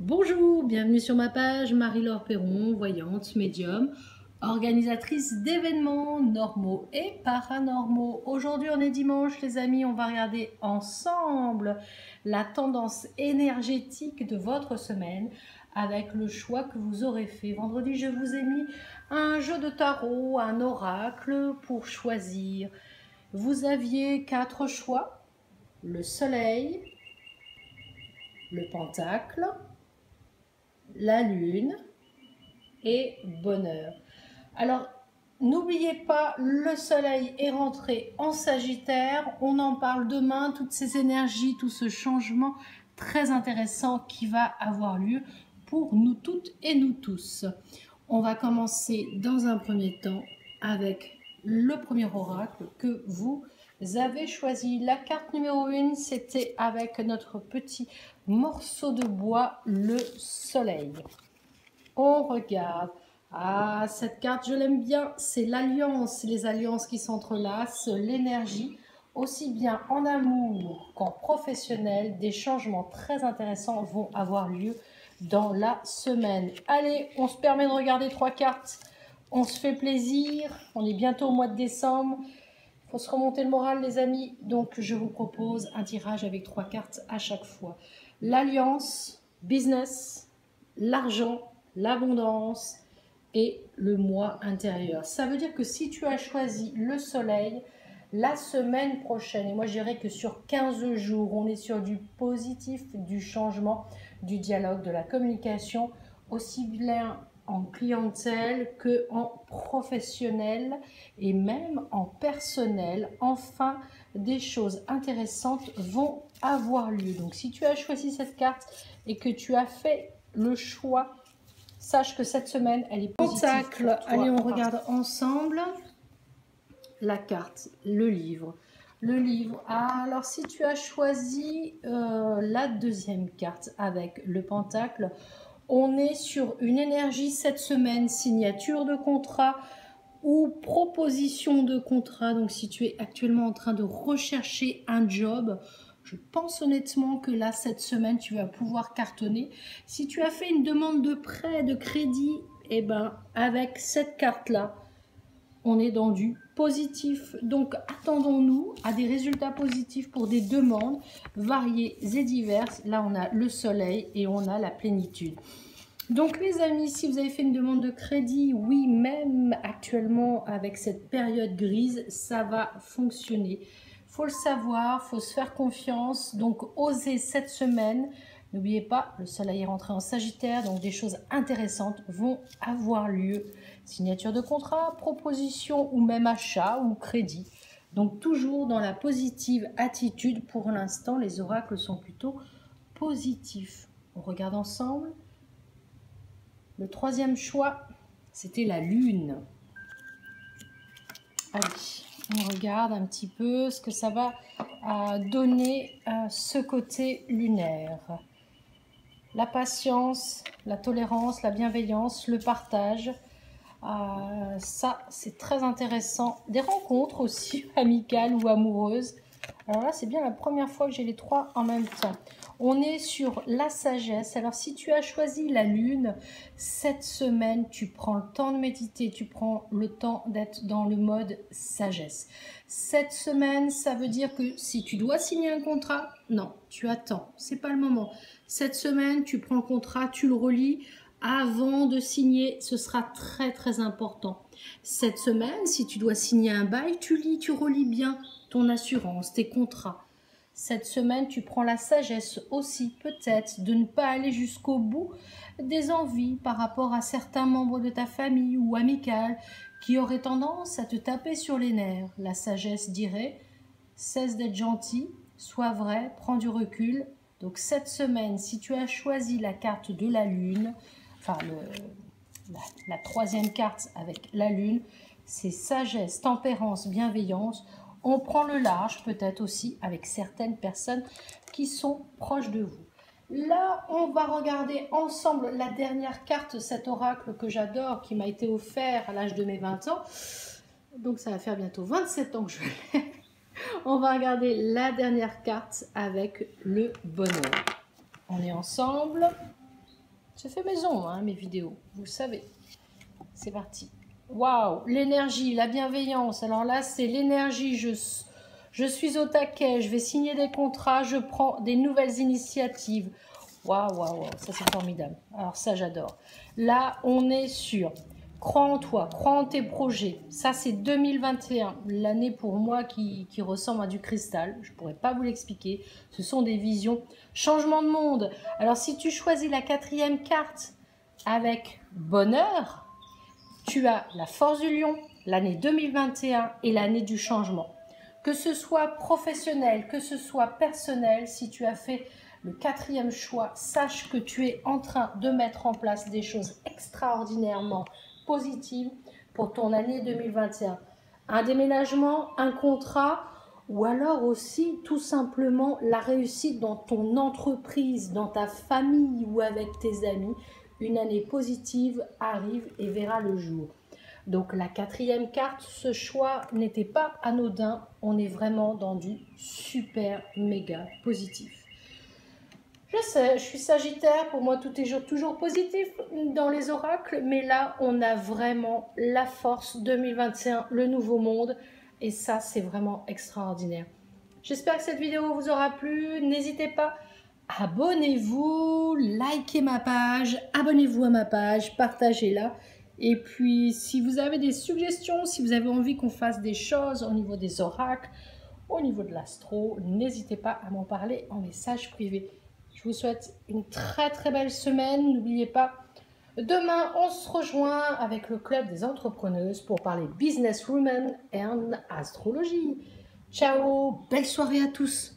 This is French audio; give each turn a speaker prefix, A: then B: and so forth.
A: Bonjour, bienvenue sur ma page Marie-Laure Perron, voyante, médium, organisatrice d'événements normaux et paranormaux. Aujourd'hui on est dimanche les amis, on va regarder ensemble la tendance énergétique de votre semaine avec le choix que vous aurez fait. Vendredi je vous ai mis un jeu de tarot, un oracle pour choisir. Vous aviez 4 choix, le soleil, le pentacle, la lune et bonheur. Alors, n'oubliez pas, le soleil est rentré en Sagittaire. On en parle demain, toutes ces énergies, tout ce changement très intéressant qui va avoir lieu pour nous toutes et nous tous. On va commencer dans un premier temps avec le premier oracle que vous avez choisi. La carte numéro 1, c'était avec notre petit morceau de bois, le soleil. On regarde. Ah, cette carte, je l'aime bien. C'est l'alliance, les alliances qui s'entrelacent, l'énergie, aussi bien en amour qu'en professionnel. Des changements très intéressants vont avoir lieu dans la semaine. Allez, on se permet de regarder 3 cartes. On se fait plaisir. On est bientôt au mois de décembre. Il faut se remonter le moral, les amis. Donc, je vous propose un tirage avec 3 cartes à chaque fois. L'alliance, business, l'argent, l'abondance et le moi intérieur. Ça veut dire que si tu as choisi le soleil, la semaine prochaine, et moi je dirais que sur 15 jours, on est sur du positif, du changement, du dialogue, de la communication, aussi bien en clientèle que en professionnel et même en personnel. Enfin, des choses intéressantes vont avoir lieu. Donc si tu as choisi cette carte et que tu as fait le choix, sache que cette semaine elle est positive. Pentacle, allez on regarde ensemble la carte, le livre. Le livre, alors si tu as choisi la deuxième carte avec le pentacle, on est sur une énergie cette semaine, signature de contrat ou proposition de contrat. Donc si tu es actuellement en train de rechercher un job, je pense honnêtement que là, cette semaine, tu vas pouvoir cartonner. Si tu as fait une demande de prêt, de crédit, eh ben, avec cette carte-là, on est dans du positif. Donc, attendons-nous à des résultats positifs pour des demandes variées et diverses. Là, on a le soleil et on a la plénitude. Donc les amis, si vous avez fait une demande de crédit, oui, même actuellement avec cette période grise, ça va fonctionner. Faut le savoir, faut se faire confiance. Donc osez cette semaine. N'oubliez pas, le soleil est rentré en Sagittaire, donc des choses intéressantes vont avoir lieu. Signature de contrat, proposition ou même achat ou crédit. Donc toujours dans la positive attitude. Pour l'instant, les oracles sont plutôt positifs. On regarde ensemble. Le troisième choix, c'était la lune. Allez, on regarde un petit peu ce que ça va donner ce côté lunaire. La patience, la tolérance, la bienveillance, le partage. Ça, c'est très intéressant. Des rencontres aussi amicales ou amoureuses. Alors là, c'est bien la première fois que j'ai les 3 en même temps. On est sur la sagesse. Alors, si tu as choisi la lune, cette semaine, tu prends le temps de méditer, tu prends le temps d'être dans le mode sagesse. Cette semaine, ça veut dire que si tu dois signer un contrat, non, tu attends, c'est pas le moment. Cette semaine, tu prends le contrat, tu le relis avant de signer, ce sera très très important. Cette semaine, si tu dois signer un bail, tu lis, tu relis bien ton assurance, tes contrats. Cette semaine, tu prends la sagesse aussi, peut-être, de ne pas aller jusqu'au bout des envies par rapport à certains membres de ta famille ou amicale qui auraient tendance à te taper sur les nerfs. La sagesse dirait, cesse d'être gentil, sois vrai, prends du recul. Donc cette semaine, si tu as choisi la carte de la lune, enfin la troisième carte avec la lune, c'est sagesse, tempérance, bienveillance. On prend le large peut-être aussi avec certaines personnes qui sont proches de vous. Là, on va regarder ensemble la dernière carte, cet oracle que j'adore, qui m'a été offert à l'âge de mes 20 ans. Donc ça va faire bientôt 27 ans que je l'ai. On va regarder la dernière carte avec le bonheur. On est ensemble. C'est fait maison, hein, mes vidéos, vous le savez. C'est parti. Waouh, l'énergie, la bienveillance. Alors là, c'est l'énergie. Je suis au taquet, je vais signer des contrats, je prends des nouvelles initiatives. Waouh, waouh, waouh, ça c'est formidable. Alors ça, j'adore. Là, on est sûr. Crois en toi, crois en tes projets. Ça, c'est 2021, l'année pour moi qui ressemble à du cristal. Je ne pourrais pas vous l'expliquer. Ce sont des visions. Changement de monde. Alors, si tu choisis la 4e carte avec bonheur, tu as la force du lion, l'année 2021 et l'année du changement. Que ce soit professionnel, que ce soit personnel, si tu as fait le 4e choix, sache que tu es en train de mettre en place des choses extraordinairement positives pour ton année 2021. Un déménagement, un contrat, ou alors aussi tout simplement la réussite dans ton entreprise, dans ta famille ou avec tes amis. Une année positive arrive et verra le jour. Donc la 4e carte, ce choix n'était pas anodin. On est vraiment dans du super méga positif. Je sais, je suis Sagittaire, pour moi tout est toujours positif dans les oracles, mais là on a vraiment la force 2021, le nouveau monde, et ça c'est vraiment extraordinaire. J'espère que cette vidéo vous aura plu, n'hésitez pas, abonnez-vous, likez ma page, abonnez-vous à ma page, partagez-la, et puis si vous avez des suggestions, si vous avez envie qu'on fasse des choses au niveau des oracles, au niveau de l'astro, n'hésitez pas à m'en parler en message privé. Je vous souhaite une très très belle semaine. N'oubliez pas, demain on se rejoint avec le club des entrepreneuses pour parler business women et astrologie. Ciao, belle soirée à tous.